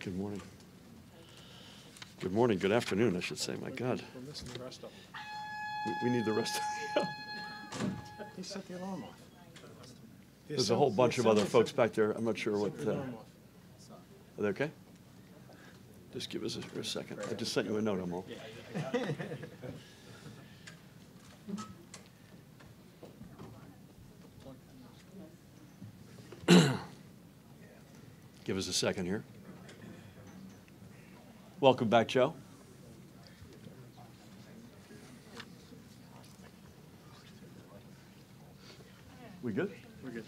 Good morning. Good morning. Good afternoon, I should say. My God. We're missing the rest of them. We need the rest of He set the alarm off. There's a whole bunch of other folks back there. I'm not sure what. Are they okay? Just give us a second. I just sent you a note, Amal. Give us a second here. Welcome back, Joe. We good? We're good.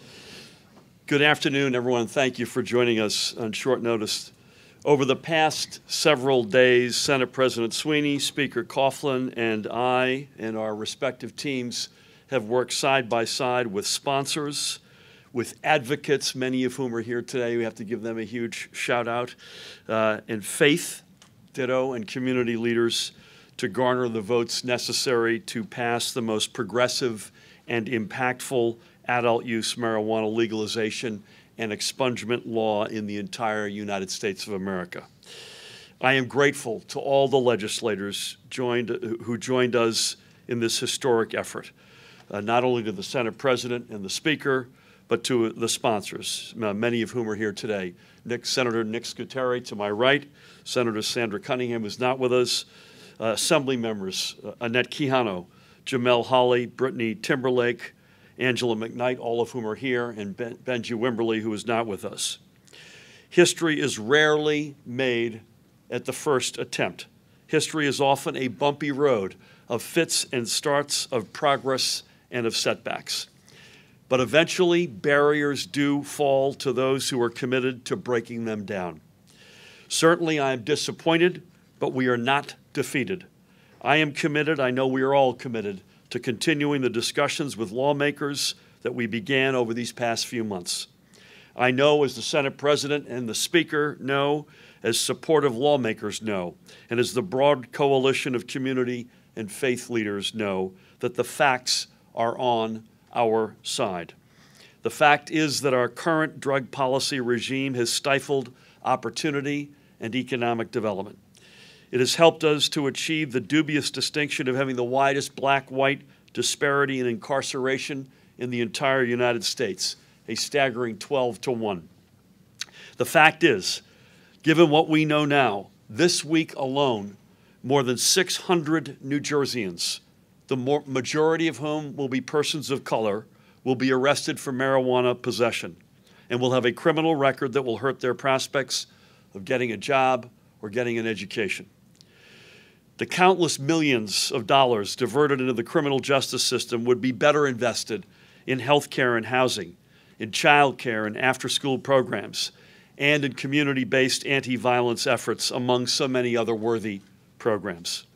Good afternoon, everyone. Thank you for joining us on short notice. Over the past several days, Senate President Sweeney, Speaker Coughlin, and I and our respective teams have worked side by side with sponsors, with advocates, many of whom are here today. We have to give them a huge shout out, and faith, ditto, and community leaders to garner the votes necessary to pass the most progressive and impactful adult use marijuana legalization and expungement law in the entire United States of America. I am grateful to all the legislators who joined us in this historic effort, not only to the Senate President and the Speaker, but to the sponsors, many of whom are here today. Senator Nick Scuteri to my right, Senator Sandra Cunningham, who's not with us, Assembly members Annette Quijano, Jamel Holley, Brittany Timberlake, Angela McKnight, all of whom are here, and Benji Wimberly, who is not with us. History is rarely made at the first attempt. History is often a bumpy road of fits and starts, of progress and of setbacks. But eventually, barriers do fall to those who are committed to breaking them down. Certainly, I am disappointed, but we are not defeated. I am committed, I know we are all committed, to continuing the discussions with lawmakers that we began over these past few months. I know, as the Senate President and the Speaker know, as supportive lawmakers know, and as the broad coalition of community and faith leaders know, that the facts are on our side. The fact is that our current drug policy regime has stifled opportunity and economic development. It has helped us to achieve the dubious distinction of having the widest black-white disparity in incarceration in the entire United States, a staggering 12-1. The fact is, given what we know now, this week alone, more than 600 New Jerseyans, the majority of whom will be persons of color, will be arrested for marijuana possession and will have a criminal record that will hurt their prospects of getting a job or getting an education. The countless millions of dollars diverted into the criminal justice system would be better invested in health care and housing, in child care and after-school programs, and in community-based anti-violence efforts, among so many other worthy programs.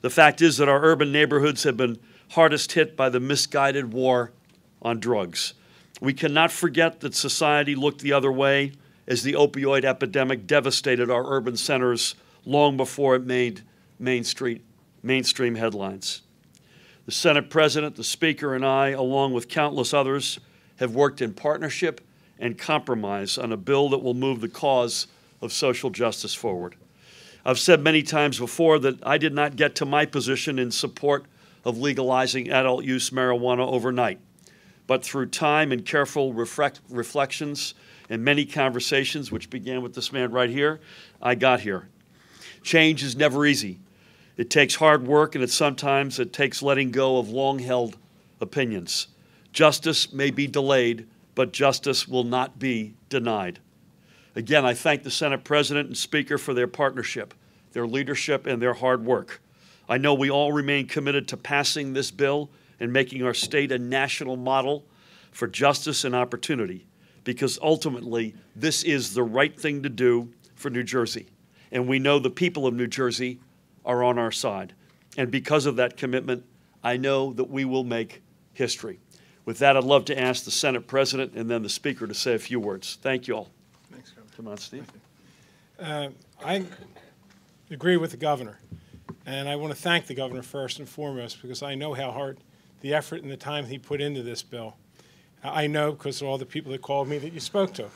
The fact is that our urban neighborhoods have been hardest hit by the misguided war on drugs. We cannot forget that society looked the other way as the opioid epidemic devastated our urban centers long before it made mainstream headlines. The Senate President, the Speaker, and I, along with countless others, have worked in partnership and compromise on a bill that will move the cause of social justice forward. I've said many times before that I did not get to my position in support of legalizing adult use marijuana overnight, but through time and careful reflections and many conversations, which began with this man right here, I got here. Change is never easy. It takes hard work, and sometimes it takes letting go of long-held opinions. Justice may be delayed, but justice will not be denied. Again, I thank the Senate President and Speaker for their partnership, their leadership, and their hard work. I know we all remain committed to passing this bill and making our state a national model for justice and opportunity, because ultimately this is the right thing to do for New Jersey. And we know the people of New Jersey are on our side. And because of that commitment, I know that we will make history. With that, I'd love to ask the Senate President and then the Speaker to say a few words. Thank you all. Thanks, Governor. Come on, Steve. I agree with the Governor, and I want to thank the Governor first and foremost because I know how hard the effort and the time he put into this bill. I know because of all the people that called me that you spoke to.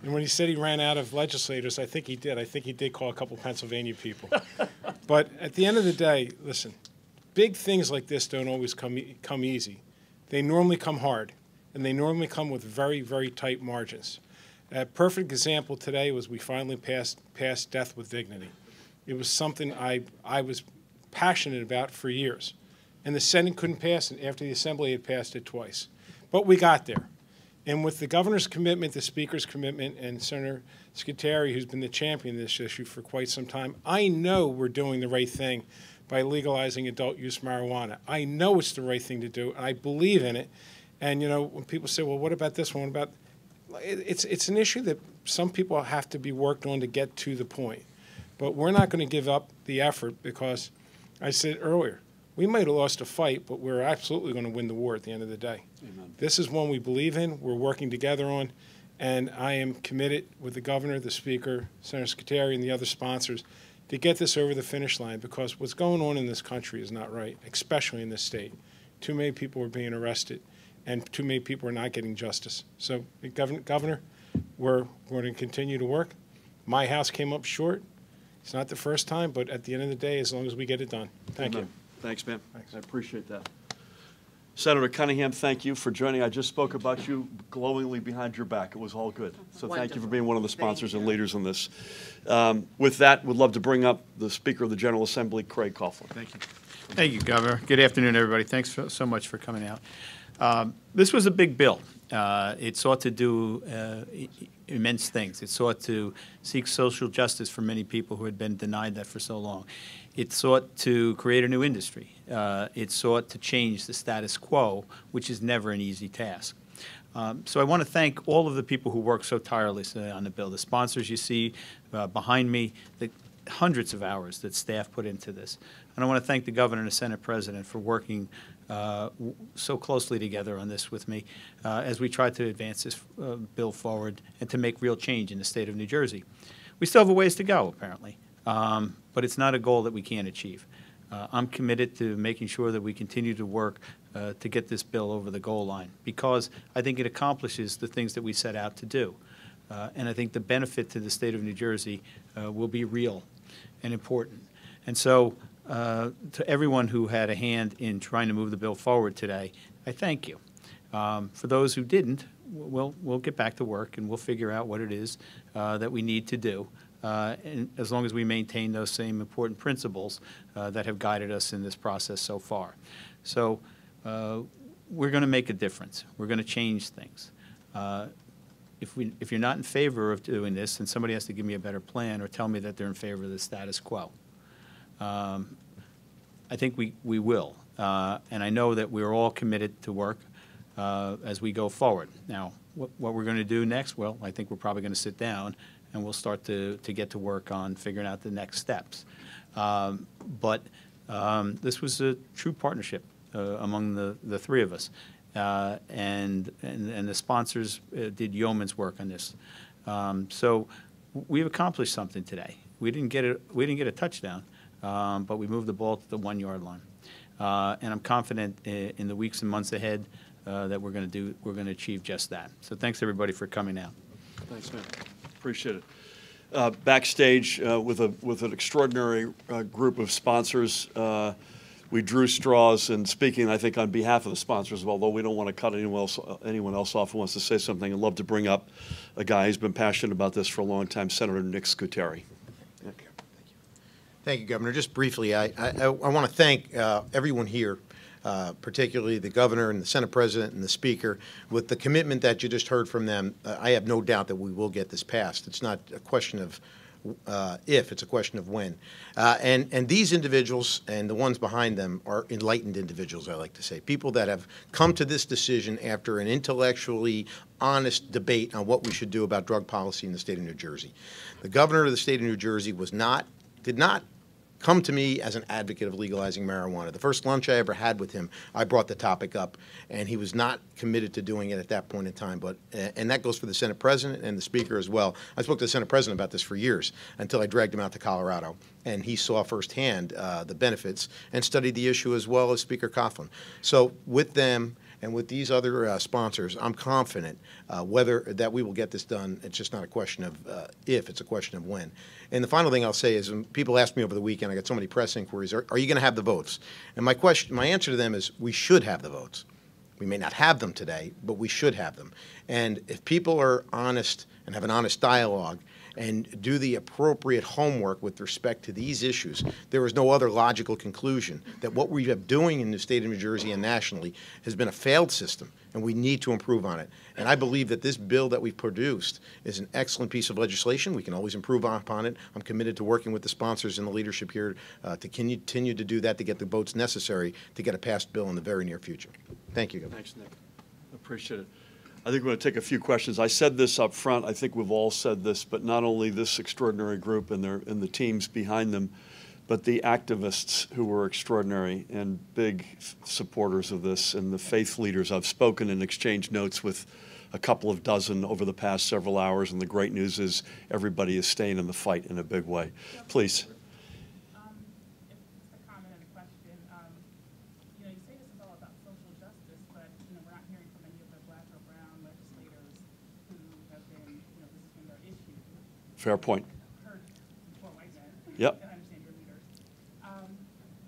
And when he said he ran out of legislators, I think he did. I think he did call a couple Pennsylvania people. But at the end of the day, listen, big things like this don't always come easy. They normally come hard, and they normally come with very, very tight margins. A perfect example today was we finally passed death with dignity. It was something I was passionate about for years. And the Senate couldn't pass it after the Assembly had passed it twice. But we got there. And with the governor's commitment, the speaker's commitment, and Senator Scuteri, who's been the champion of this issue for quite some time, I know we're doing the right thing by legalizing adult-use marijuana. I know it's the right thing to do, and I believe in it. And, you know, when people say, well, what about this one? What about it's an issue that some people have to be worked on to get to the point. But we're not going to give up the effort because, I said earlier, we might have lost a fight, but we're absolutely going to win the war at the end of the day. Amen. This is one we believe in, we're working together on, and I am committed with the governor, the speaker, Senator Scuteri, and the other sponsors to get this over the finish line because what's going on in this country is not right, especially in this state. Too many people are being arrested, and too many people are not getting justice. So, Governor, we're going to continue to work. My house came up short. It's not the first time, but at the end of the day, as long as we get it done. Thank you. Thanks, man. Thanks. I appreciate that. Senator Cunningham, thank you for joining. I just spoke about you glowingly behind your back. It was all good. So thank you for being one of the sponsors and leaders in this. With that, we'd love to bring up the Speaker of the General Assembly, Craig Coughlin. Thank you. Thank you, Governor. Good afternoon, everybody. Thanks so much for coming out. This was a big bill. It sought to do immense things. It sought to seek social justice for many people who had been denied that for so long. It sought to create a new industry. It sought to change the status quo, which is never an easy task. So I want to thank all of the people who worked so tirelessly on the bill. The sponsors you see behind me, the hundreds of hours that staff put into this. And I want to thank the governor and the Senate president for working so closely together on this with me as we try to advance this bill forward and to make real change in the state of New Jersey. We still have a ways to go, apparently, but it's not a goal that we can't achieve. I'm committed to making sure that we continue to work to get this bill over the goal line because I think it accomplishes the things that we set out to do. And I think the benefit to the state of New Jersey will be real and important. And so to everyone who had a hand in trying to move the bill forward today, I thank you. For those who didn't, we'll get back to work and we'll figure out what it is that we need to do, and as long as we maintain those same important principles that have guided us in this process so far. So we're going to make a difference. We're going to change things. If you're not in favor of doing this, then somebody has to give me a better plan or tell me that they're in favor of the status quo. I think we will, and I know that we're all committed to work as we go forward. Now, what we're going to do next, well, I think we're probably going to sit down and we'll start to get to work on figuring out the next steps. But this was a true partnership among the three of us, and the sponsors did yeoman's work on this. So we've accomplished something today. We didn't get a touchdown, but we moved the ball to the 1 yard line. And I'm confident in the weeks and months ahead that we're going to achieve just that. So thanks everybody for coming out. Thanks, man. Appreciate it. Backstage with an extraordinary group of sponsors. We drew straws, and speaking, I think, on behalf of the sponsors, although we don't want to cut anyone else off who wants to say something, I'd love to bring up a guy who's been passionate about this for a long time, Senator Nick Scuteri. Thank you, Governor. Just briefly, I want to thank everyone here, particularly the governor and the Senate president and the speaker. With the commitment that you just heard from them, I have no doubt that we will get this passed. It's not a question of if, it's a question of when. And these individuals and the ones behind them are enlightened individuals, I like to say, people that have come to this decision after an intellectually honest debate on what we should do about drug policy in the state of New Jersey. The governor of the state of New Jersey did not come to me as an advocate of legalizing marijuana. The first lunch I ever had with him, I brought the topic up, and he was not committed to doing it at that point in time. But and that goes for the Senate president and the speaker as well. I spoke to the Senate president about this for years until I dragged him out to Colorado, and he saw firsthand the benefits and studied the issue as well as Speaker Coughlin. So with them And with these other sponsors, I'm confident whether that we will get this done. It's just not a question of if, it's a question of when. And the final thing I'll say is, people asked me over the weekend, I got so many press inquiries, are you going to have the votes? And my answer to them is, we should have the votes. We may not have them today, but we should have them. And if people are honest and have an honest dialogue and do the appropriate homework with respect to these issues, there is no other logical conclusion that what we are doing in the state of New Jersey and nationally has been a failed system, and we need to improve on it. And I believe that this bill that we've produced is an excellent piece of legislation. We can always improve upon it. I'm committed to working with the sponsors and the leadership here to continue to do that, to get the votes necessary to get a passed bill in the very near future. Thank you, Governor. Thanks, Nick. Appreciate it. I think we're going to take a few questions. I said this up front. I think we've all said this, but not only this extraordinary group and the teams behind them, but the activists who were extraordinary and big supporters of this, and the faith leaders. I've spoken and exchanged notes with a couple of dozen over the past several hours, and the great news is everybody is staying in the fight in a big way. Please. Fair point. Yep.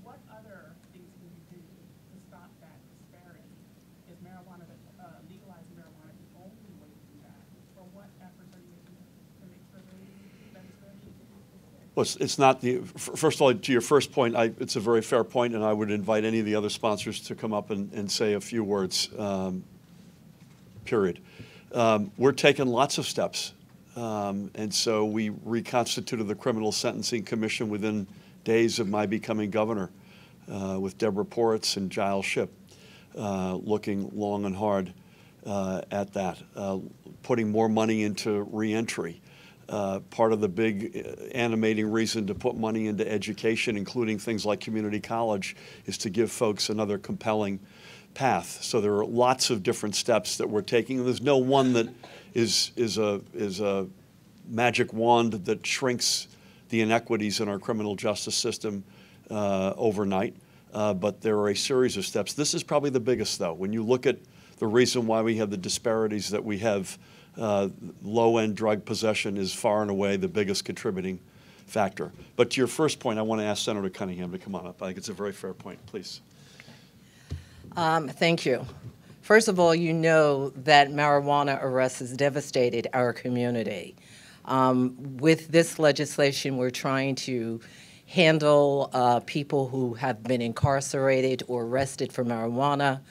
What other things can you do to stop that disparity? Is marijuana, legalizing marijuana the only way to do that? Or what efforts are you making to make sure that disparity is? Well, it's not the, first of all, to your first point, it's a very fair point, and I would invite any of the other sponsors to come up and say a few words, period. We're taking lots of steps. And so we reconstituted the Criminal Sentencing Commission within days of my becoming governor with Deborah Poritz and Giles Shipp, looking long and hard at that, putting more money into reentry. Part of the big animating reason to put money into education, including things like community college, is to give folks another compelling path. So there are lots of different steps that we're taking. There's no one that is a magic wand that shrinks the inequities in our criminal justice system overnight, but there are a series of steps. This is probably the biggest, though. When you look at the reason why we have the disparities that we have, low-end drug possession is far and away the biggest contributing factor. But to your first point, I want to ask Senator Cunningham to come on up. I think it's a very fair point. Please. Thank you. First of all, you know that marijuana arrest has devastated our community. With this legislation, we're trying to handle people who have been incarcerated or arrested for marijuana.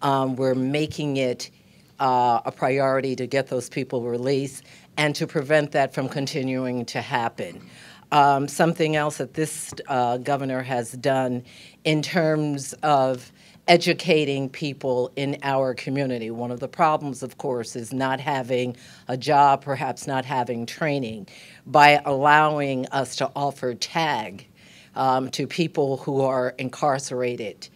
We're making it a priority to get those people released and to prevent that from continuing to happen. Something else that this governor has done in terms of educating people in our community. One of the problems, of course, is not having a job, perhaps not having training. By allowing us to offer TAG to people who are incarcerated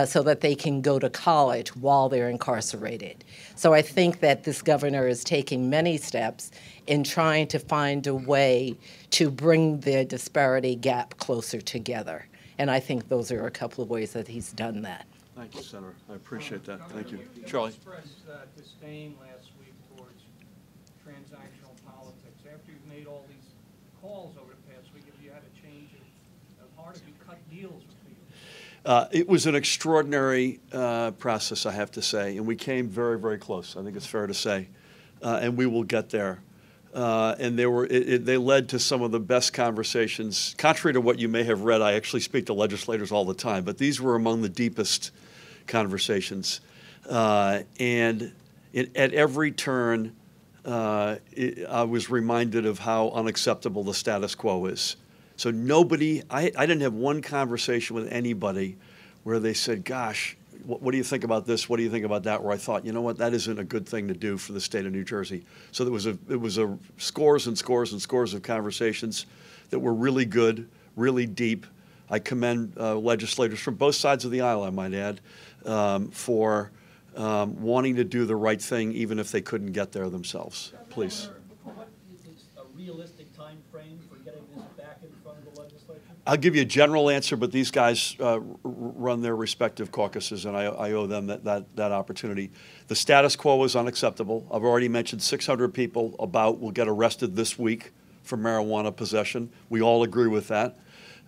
so that they can go to college while they're incarcerated. So I think that this governor is taking many steps in trying to find a way to bring the disparity gap closer together. And I think those are a couple of ways that he's done that. Thank you, Senator. I appreciate that. Thank you. Charlie. You expressed disdain last week towards transactional politics. After you've made all these calls over the past week, have you had a change of heart? Have you cut deals with people? It was an extraordinary process, I have to say, and we came very, very close. I think it's fair to say, and we will get there. And they led to some of the best conversations. Contrary to what you may have read, I actually speak to legislators all the time, but these were among the deepest conversations. And at every turn, I was reminded of how unacceptable the status quo is. So I didn't have one conversation with anybody where they said, gosh, what do you think about this? What do you think about that? Where I thought, you know what, that isn't a good thing to do for the state of New Jersey. So it was scores and scores and scores of conversations that were really good, really deep. I commend legislators from both sides of the aisle, I might add, for wanting to do the right thing even if they couldn't get there themselves. Please. What do you think a realistic time frame for getting this back in front of the legislature? I'll give you a general answer, but these guys run their respective caucuses, and I owe them that opportunity. The status quo is unacceptable. I've already mentioned 600 people will get arrested this week for marijuana possession. We all agree with that.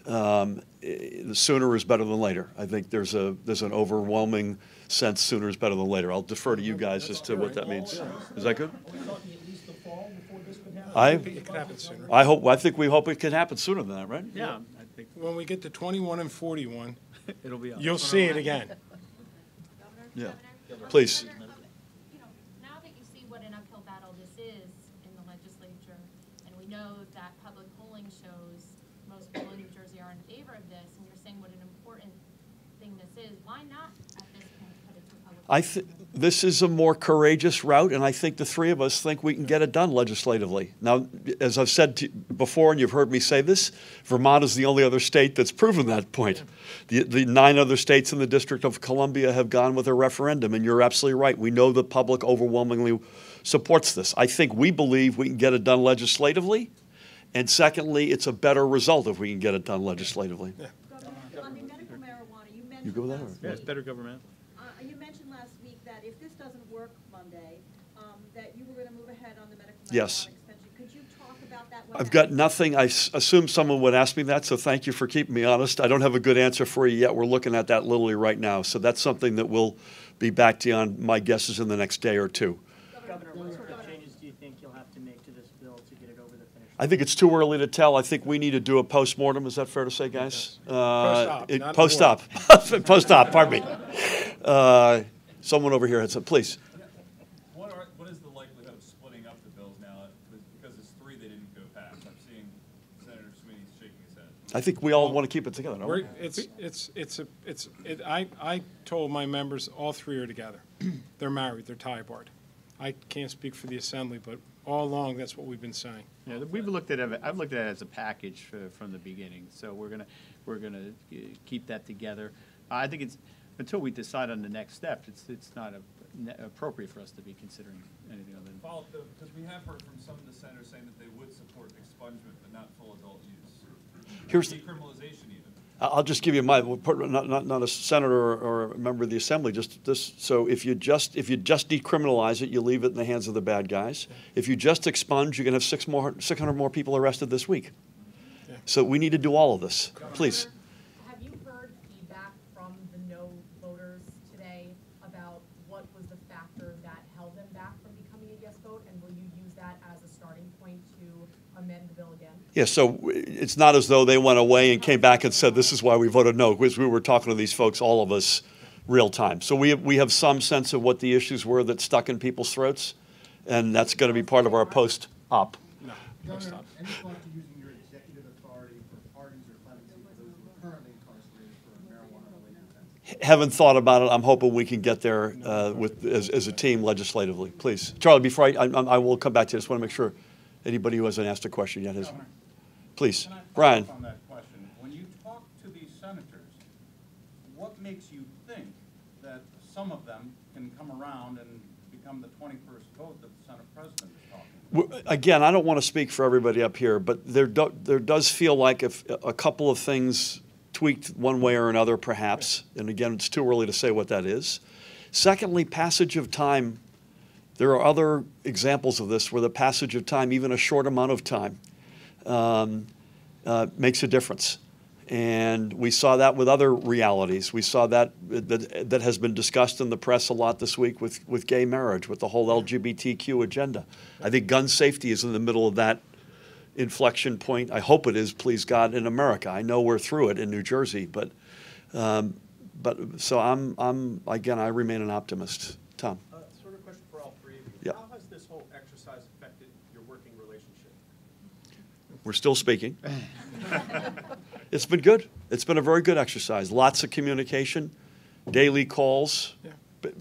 The sooner is better than later. I think there's an overwhelming sense sooner is better than later. I'll defer to you guys as to what that means. Is that good? Are we talking at least the fall before this could happen? It could happen sooner. I think we hope it can happen sooner than that, right? Yeah, I think When we get to 21 and 41, it'll be on. you'll see it again. Yeah. Please. You know, now that you see what an uphill battle this is in the legislature, and we know that public polling shows most people in New Jersey are in favor of this, and you're saying what an important thing this is, why not at this point put it to a public? This is a more courageous route, and I think the three of us think we can get it done legislatively. Now, as I've said before, and you've heard me say this, Vermont is the only other state that's proven that point. The 9 other states in the District of Columbia have gone with a referendum, and you're absolutely right. We know the public overwhelmingly supports this. I think we believe we can get it done legislatively, and secondly, it's a better result if we can get it done legislatively. Governor, on the medical marijuana, you mentioned You go with that, or- last Yeah, it's week, better government. you mentioned last week that if this doesn't work Monday, that you were going to move ahead on the medical Yes. marijuana extension. Could you talk about that? what I've that got means? nothing. I assumed someone would ask me that, so thank you for keeping me honest. I don't have a good answer for you yet. We're looking at that literally right now. So that's something that we'll be back to you on, my guess is in the next day or two. Governor, what sort of changes do you think you'll have to make to this bill to get it over the finish line? I think it's too early to tell. I think we need to do a postmortem. Is that fair to say, guys? Post-op, not Post-op. Post-op, pardon me. Someone over here had said, please. What is the likelihood of splitting up the bills now? Because it's 3 they didn't go past. I'm seeing Senator Sweeney shaking his head. I think we all want to keep it together, don't we? I told my members all 3 are together. They're married, they're tie-barred. I can't speak for the Assembly, but all along, that's what we've been saying. Yeah, I've looked at it as a package from the beginning, so we're gonna keep that together. I think it's, until we decide on the next step, it's not appropriate for us to be considering anything other than. Follow-up, though, because we have heard from some of the senators saying that they would support expungement, but not full adult use. Here's- Decriminalization even. I'll just give you not a senator or a member of the Assembly, just this. So if you just decriminalize it, you leave it in the hands of the bad guys. If you just expunge, you're going to have 600 more people arrested this week. So we need to do all of this. Please. Have you heard feedback from the no voters today about what was the factor that held them back from becoming a yes vote? And will you use that as a starting point to amend the bill again? Yeah, so it's not as though they went away and came back and said, this is why we voted no, because we were talking to these folks, all of us, real time. So we have some sense of what the issues were that stuck in people's throats, and that's going to be part of our post-op. No, Governor, any thought to using your executive authority for pardons or clemency for those who are currently incarcerated for marijuana-related offenses? Haven't thought about it. I'm hoping we can get there as a team legislatively. Please. Charlie, before I will come back to you. I just want to make sure anybody who hasn't asked a question yet has. Please. Can I follow Brian. up on that question? When you talk to these senators, what makes you think that some of them can come around and become the 21st vote that the Senate President is talking about? Again, I don't want to speak for everybody up here, but there does feel like if a couple of things tweaked one way or another, perhaps, and again, it's too early to say what that is. Secondly, passage of time. There are other examples of this where the passage of time, even a short amount of time, makes a difference. And we saw that with other realities. We saw that has been discussed in the press a lot this week with gay marriage, with the whole LGBTQ agenda. I think gun safety is in the middle of that inflection point. I hope it is, please God, in America. I know we're through it in New Jersey, but so I remain an optimist. Tom. Sort of question for all 3 of you. Yeah. How has this whole exercise affected your working relationship? We're still speaking. It's been good. It's been a very good exercise. Lots of communication, daily calls,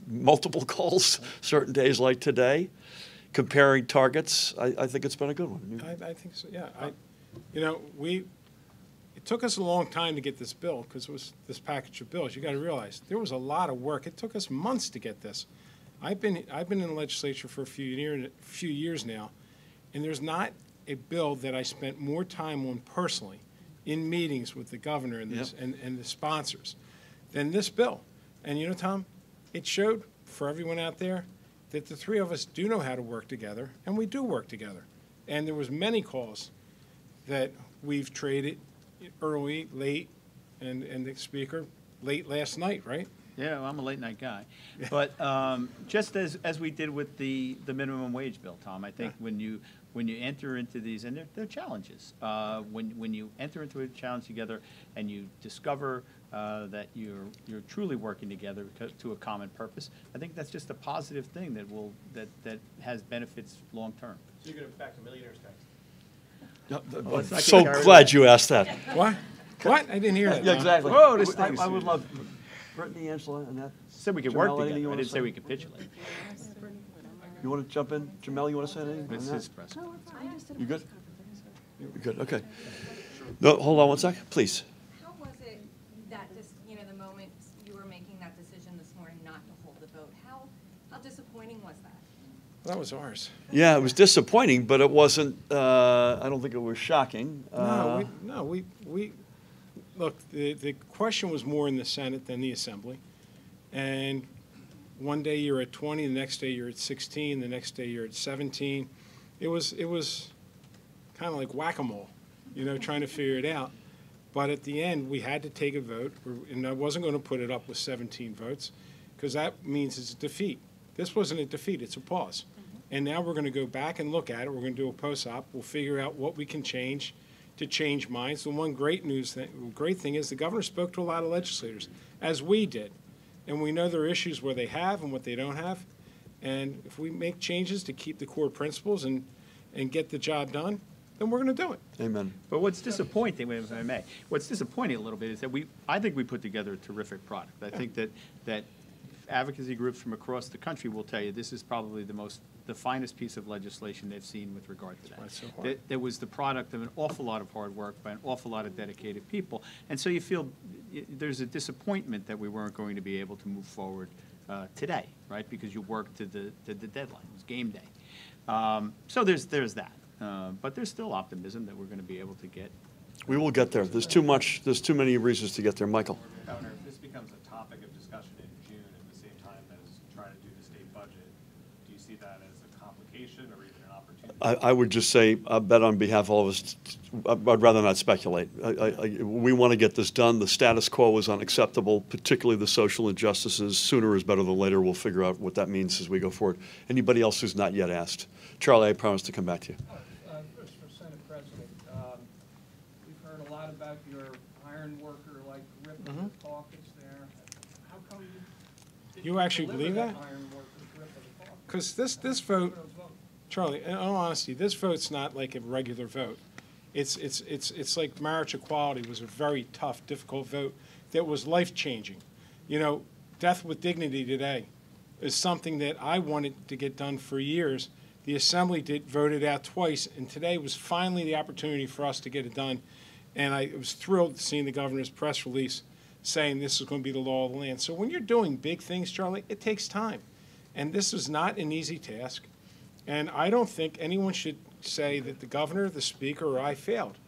multiple calls, certain days like today, comparing targets. I think it's been a good one. I think so, yeah. It took us a long time to get this bill because it was this package of bills. You got to realize there was a lot of work. It took us months to get this. I've been in the legislature for a few years now, and there's not a bill that I spent more time on personally in meetings with the governor and, and the sponsors than this bill. And you know, Tom, it showed for everyone out there that the three of us do know how to work together, and we do work together. And there was many calls that we've traded early, late, and the speaker late last night, right? Yeah, well, I'm a late night guy. But just as we did with the minimum wage bill, Tom, I think when you enter into these, and they're challenges, when you enter into a challenge together and you discover that you're truly working together to a common purpose, I think that's just a positive thing that has benefits long term. So you're going to back to millionaires tax? I'm so glad you asked that. What? What? I didn't hear that. Yeah, exactly. Whoa, this thing's- I would love Brittany, Angela, and that. Said we could Jamel, work anything together. you I wanna didn't say we capitulate. You want to jump in? Jamel, you want to say anything? It's on his that? press. You good? You're good, okay. No, hold on one sec, please. How was it that the moment you were making that decision this morning not to hold the vote, how disappointing was that? That was ours. Yeah, it was disappointing, but it wasn't, I don't think it was shocking. We look, the question was more in the Senate than the Assembly. And one day you're at 20, the next day you're at 16, the next day you're at 17. It was kind of like whack-a-mole, trying to figure it out. But at the end, we had to take a vote, and I wasn't going to put it up with 17 votes, because that means it's a defeat. This wasn't a defeat, it's a pause. And now we're going to go back and look at it. We're going to do a post-op. We'll figure out what we can change to change minds. The one great thing is the governor spoke to a lot of legislators, as we did. And we know there are issues where they have and what they don't have. And if we make changes to keep the core principles and get the job done, then we're going to do it. Amen. But what's disappointing, if I may, what's disappointing a little bit is that I think we put together a terrific product. I think that advocacy groups from across the country will tell you this is probably the finest piece of legislation they've seen with regard to that. That's so hard. That was the product of an awful lot of hard work by an awful lot of dedicated people. And so you feel there's a disappointment that we weren't going to be able to move forward today, right? Because you worked to the deadline. It was game day. So there's that. But there's still optimism that we're going to be able to get. We will get there. There's too many reasons to get there. Michael. Governor, if this becomes a topic of discussion in June at the same time as trying to do the state budget, do you see that as a complication or even an opportunity? I would just say, I bet on behalf of all of us, I'd rather not speculate. We want to get this done. The status quo is unacceptable, particularly the social injustices. Sooner is better than later. We'll figure out what that means as we go forward. Anybody else who's not yet asked? Charlie, I promise to come back to you. First, for Senate President, we've heard a lot about your iron worker, like ripping the caucus there. How come You actually deliver believe that? iron worker's rip of the caucus? Because this vote, Charlie, in all honesty, this vote's not like a regular vote. It's like marriage equality was a very tough, difficult vote that was life-changing. Death with dignity today is something that I wanted to get done for years. The Assembly voted out twice, and today was finally the opportunity for us to get it done. And I was thrilled seeing the governor's press release saying this is going to be the law of the land. So when you're doing big things, Charlie, it takes time. And this is not an easy task. And I don't think anyone should say that the governor, the speaker, or I failed,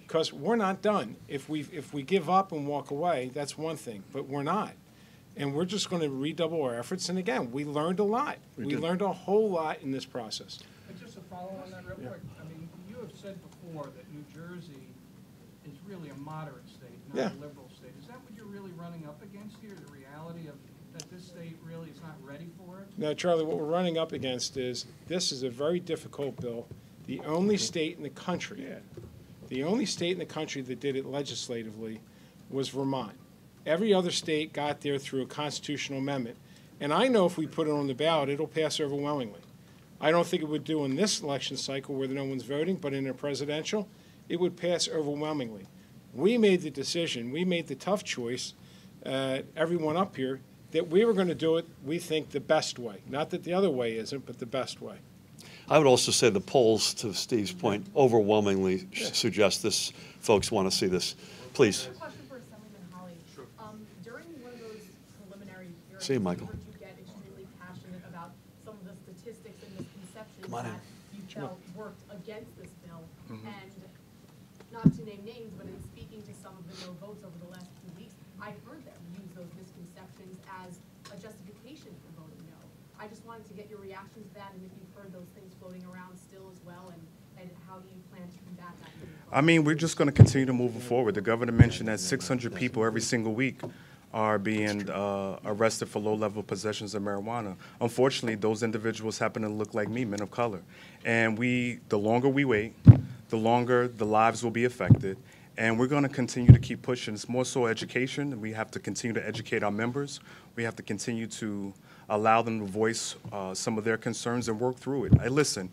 because we're not done. If we give up and walk away, that's one thing, but we're not. And we're just going to redouble our efforts. And again, we learned a lot. We learned a whole lot in this process. But just to follow on that real quick, I mean, you have said before that New Jersey is really a moderate state, not a liberal state. Is that what you're really running up against here, the reality of that this state really is not ready for it? No, Charlie, what we're running up against is this is a very difficult bill. The only state in the country, the only state in the country that did it legislatively was Vermont. Every other state got there through a constitutional amendment. And I know if we put it on the ballot, it'll pass overwhelmingly. I don't think it would do in this election cycle where no one's voting, but in a presidential, it would pass overwhelmingly. We made the decision, we made the tough choice, everyone up here, that we were going to do it, we think, the best way. Not that the other way isn't, but the best way. I would also say the polls, to Steve's point, overwhelmingly suggest this. Folks want to see this. Please. Question for Assemblyman Holly. During one of those preliminary hearings, See you, Michael. I heard you get extremely passionate about some of the statistics and misconceptions Come on in. that you felt worked against this bill. Mhm. And not to name names, but in speaking to some of the no votes over the last few weeks, I heard them use those misconceptions as a justification for voting no. I just wanted to get your reaction to that, and if you've heard those things floating around still as well, and how do you plan to combat that? I mean, we're just going to continue to move forward. The governor mentioned that 600 people every single week are being arrested for low-level possessions of marijuana. Unfortunately, those individuals happen to look like me, men of color. And the longer we wait, the longer the lives will be affected. And we're going to continue to keep pushing. It's more so education. We have to continue to educate our members. We have to continue to allow them to voice some of their concerns and work through it. Hey, listen,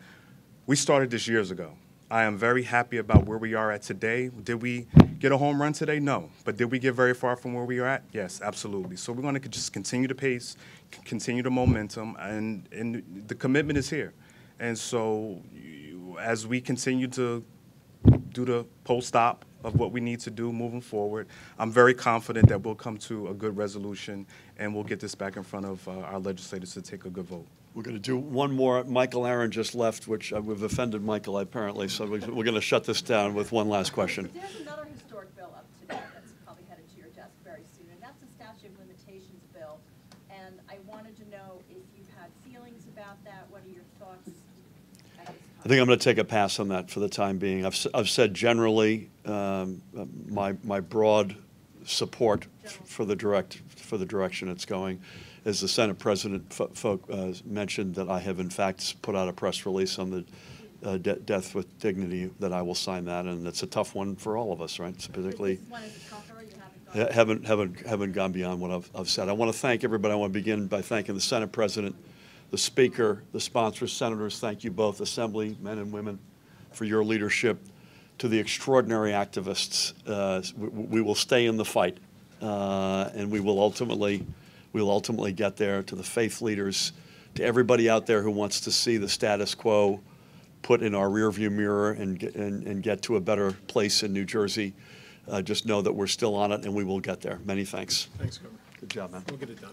we started this years ago. I am very happy about where we are at today. Did we get a home run today? No. But did we get very far from where we are at? Yes, absolutely. So we're going to just continue the pace, continue the momentum, and the commitment is here. And so as we continue to do the post-op of what we need to do moving forward, I'm very confident that we'll come to a good resolution and we'll get this back in front of our legislators to take a good vote. We're going to do one more. Michael Aaron just left, which we've offended Michael apparently, so we're going to shut this down with one last question. There's another historic bill up today that's probably headed to your desk very soon, and that's the statute of limitations bill. And I wanted to know if you've had feelings about that. What are your thoughts at this time? I think I'm going to take a pass on that for the time being. I've said generally my broad support for the direction it's going. As the Senate President mentioned, that I have in fact put out a press release on the death with dignity, that I will sign that, and it's a tough one for all of us, right? It's particularly haven't gone beyond what I've said. I want to thank everybody. I want to begin by thanking the Senate President, the Speaker, the sponsors, senators. Thank you both, Assembly men and women, for your leadership. To the extraordinary activists, we will stay in the fight, and we will ultimately get there. To the faith leaders, to everybody out there who wants to see the status quo put in our rearview mirror and get to a better place in New Jersey, just know that we're still on it and we will get there. Many thanks. Thanks, Governor. Good job, man. We'll get it done.